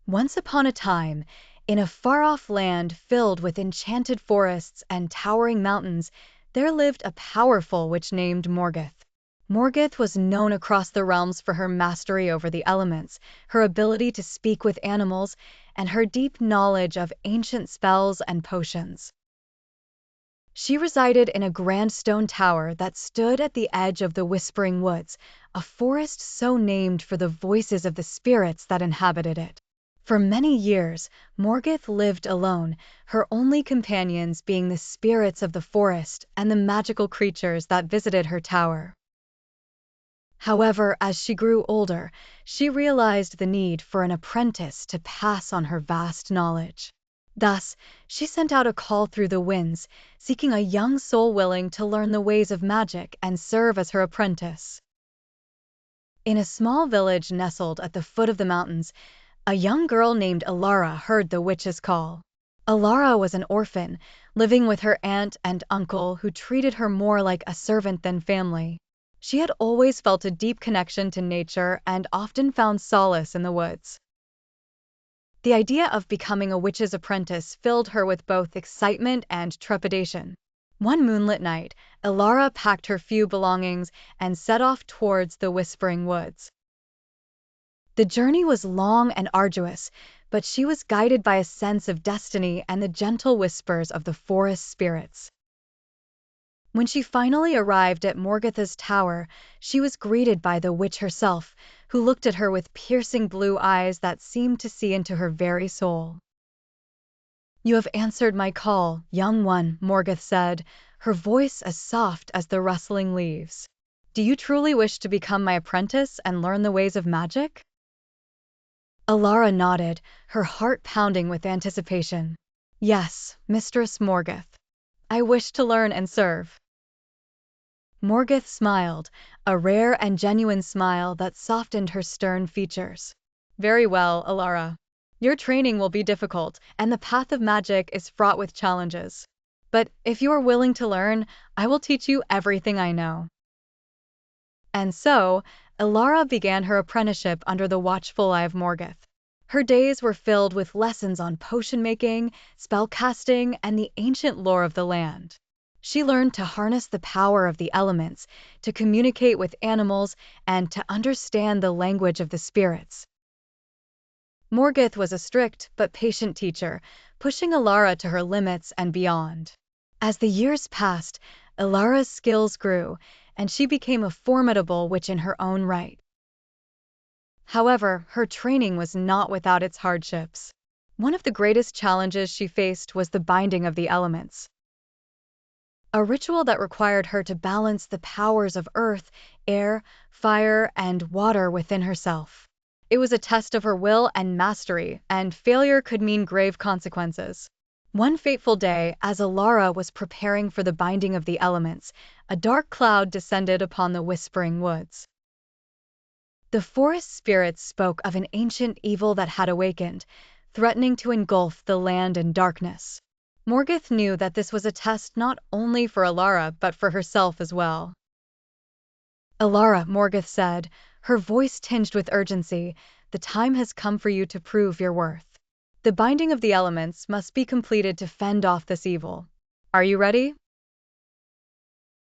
Once upon a time, in a far-off land filled with enchanted forests and towering mountains, there lived a powerful witch named Morgoth. Morgoth was known across the realms for her mastery over the elements, her ability to speak with animals, and her deep knowledge of ancient spells and potions. She resided in a grand stone tower that stood at the edge of the Whispering Woods, a forest so named for the voices of the spirits that inhabited it. For many years, Morgoth lived alone, her only companions being the spirits of the forest and the magical creatures that visited her tower. However, as she grew older, she realized the need for an apprentice to pass on her vast knowledge. Thus, she sent out a call through the winds, seeking a young soul willing to learn the ways of magic and serve as her apprentice. In a small village nestled at the foot of the mountains, a young girl named Alara heard the witch's call. Alara was an orphan, living with her aunt and uncle who treated her more like a servant than family. She had always felt a deep connection to nature and often found solace in the woods. The idea of becoming a witch's apprentice filled her with both excitement and trepidation. One moonlit night, Alara packed her few belongings and set off towards the Whispering Woods. The journey was long and arduous, but she was guided by a sense of destiny and the gentle whispers of the forest spirits. When she finally arrived at Morgoth's tower, she was greeted by the witch herself, who looked at her with piercing blue eyes that seemed to see into her very soul. "You have answered my call, young one," Morgoth said, her voice as soft as the rustling leaves. "Do you truly wish to become my apprentice and learn the ways of magic?" Alara nodded, her heart pounding with anticipation. "Yes, Mistress Morgoth. I wish to learn and serve." Morgoth smiled, a rare and genuine smile that softened her stern features. "Very well, Alara. Your training will be difficult, and the path of magic is fraught with challenges. But if you are willing to learn, I will teach you everything I know." And so, Alara began her apprenticeship under the watchful eye of Morgoth. Her days were filled with lessons on potion making, spell casting, and the ancient lore of the land. She learned to harness the power of the elements, to communicate with animals, and to understand the language of the spirits. Morgoth was a strict but patient teacher, pushing Alara to her limits and beyond. As the years passed, Alara's skills grew, and she became a formidable witch in her own right. However, her training was not without its hardships. One of the greatest challenges she faced was the binding of the elements, a ritual that required her to balance the powers of earth, air, fire, and water within herself. It was a test of her will and mastery, and failure could mean grave consequences. One fateful day, as Alara was preparing for the binding of the elements, a dark cloud descended upon the Whispering Woods. The forest spirits spoke of an ancient evil that had awakened, threatening to engulf the land in darkness. Morgoth knew that this was a test not only for Alara but for herself as well. "Alara," Morgoth said, her voice tinged with urgency, "the time has come for you to prove your worth. The binding of the elements must be completed to fend off this evil. Are you ready?"